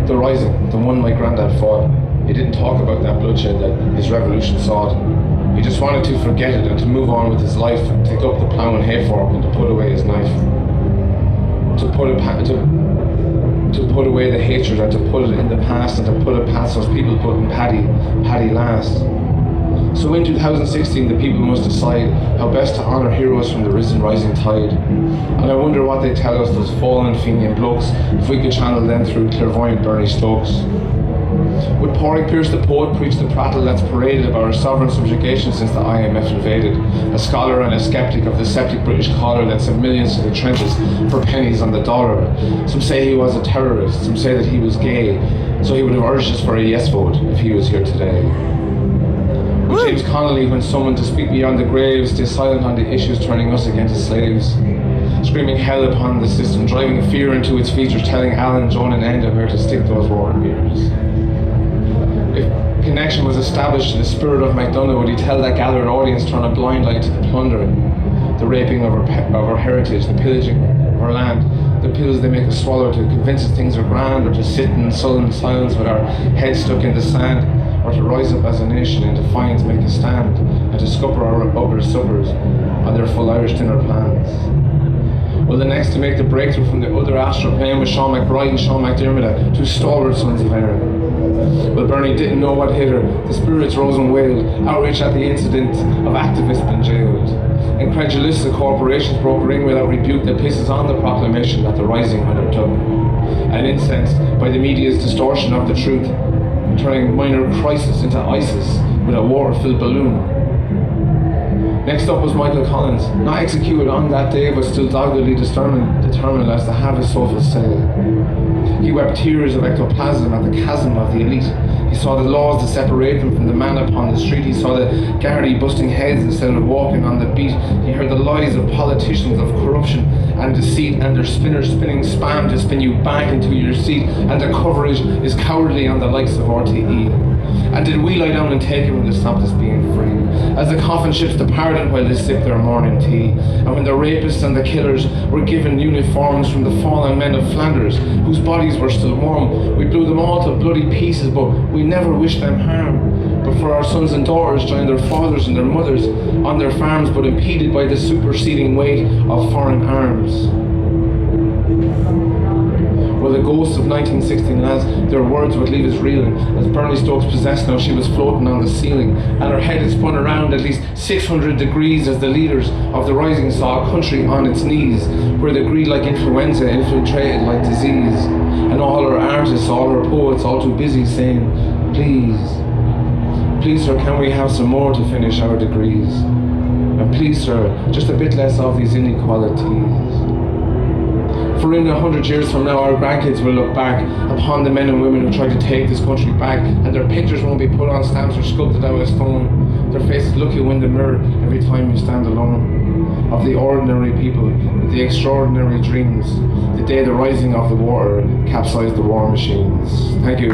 the rising, the one my granddad fought. He didn't talk about that bloodshed that his revolution sought. He just wanted to forget it and to move on with his life and take up the plough and hay fork and to put away his knife. To put away the hatred and to put it in the past and to put it past those people putting Paddy last. So in 2016 the people must decide how best to honour heroes from the rising tide. And I wonder what they tell us, those fallen Fenian blokes, if we could channel them through clairvoyant Bernie Stokes. Would Pádraig Pearse the poet preach the prattle that's paraded about our sovereign subjugation since the IMF invaded? A scholar and a skeptic of the septic British collar that sent millions to the trenches for pennies on the dollar. Some say he was a terrorist, some say that he was gay, so he would have urged us for a yes vote if he was here today. Would James Connolly, when summoned to speak beyond the grave, stay silent on the issues turning us again to slaves? Screaming hell upon the system, driving fear into its features, telling Alan, Joan and Enda where to stick those water mirrors. If connection was established to the spirit of MacDonagh, would he tell that gathered audience turn a blind eye to the plundering, the raping of our heritage, the pillaging of our land, the pills they make us swallow to convince us things are grand, or to sit in sullen silence with our heads stuck in the sand, or to rise up as a nation in defiance, make a stand, and to scupper our other suppers on their full Irish dinner plans? Well, the next to make the breakthrough from the other astral plane was Sean McBride and Sean McDermott, two stalwart sons of Erin. Well, Bernie didn't know what hit her. The spirits rose and wailed, outraged at the incident of activists being jailed. Incredulous, the corporations broke ring without rebuke that pisses on the proclamation that the rising undertook. And incensed by the media's distortion of the truth, turning minor crisis into ISIS with a water-filled balloon. Next up was Michael Collins, not executed on that day, but still doggedly determined as to have his soulful say. He wept tears of ectoplasm at the chasm of the elite. He saw the laws that separate them from the man upon the street. He saw the Gardaí busting heads instead of walking on the beat. He heard the lies of politicians of corruption and deceit, and their spinners spinning spam to spin you back into your seat, and the coverage is cowardly on the likes of RTE. And did we lie down and take it when they stopped us being free? As the coffin ships departed while they sipped their morning tea, and when the rapists and the killers were given uniforms from the fallen men of Flanders, whose bodies were still warm, we blew them all to bloody pieces, but we never wished them harm. But for our sons and daughters joined their fathers and their mothers on their farms, but impeded by the superseding weight of foreign arms. Well, the ghosts of 1916 lads, their words would leave us reeling. As Bernie Stokes possessed now, she was floating on the ceiling, and her head had spun around at least 600 degrees as the leaders of the rising saw a country on its knees, where the greed like influenza infiltrated like disease. And all her artists, all her poets, all too busy saying, please sir, can we have some more to finish our degrees? And please sir, just a bit less of these inequalities. For in 100 years from now, our grandkids will look back upon the men and women who tried to take this country back, and their pictures won't be put on stamps or sculpted out of stone. Their faces look you in the mirror every time you stand alone. Of the ordinary people, with the extraordinary dreams, the day the rising of the water capsized the war machines. Thank you.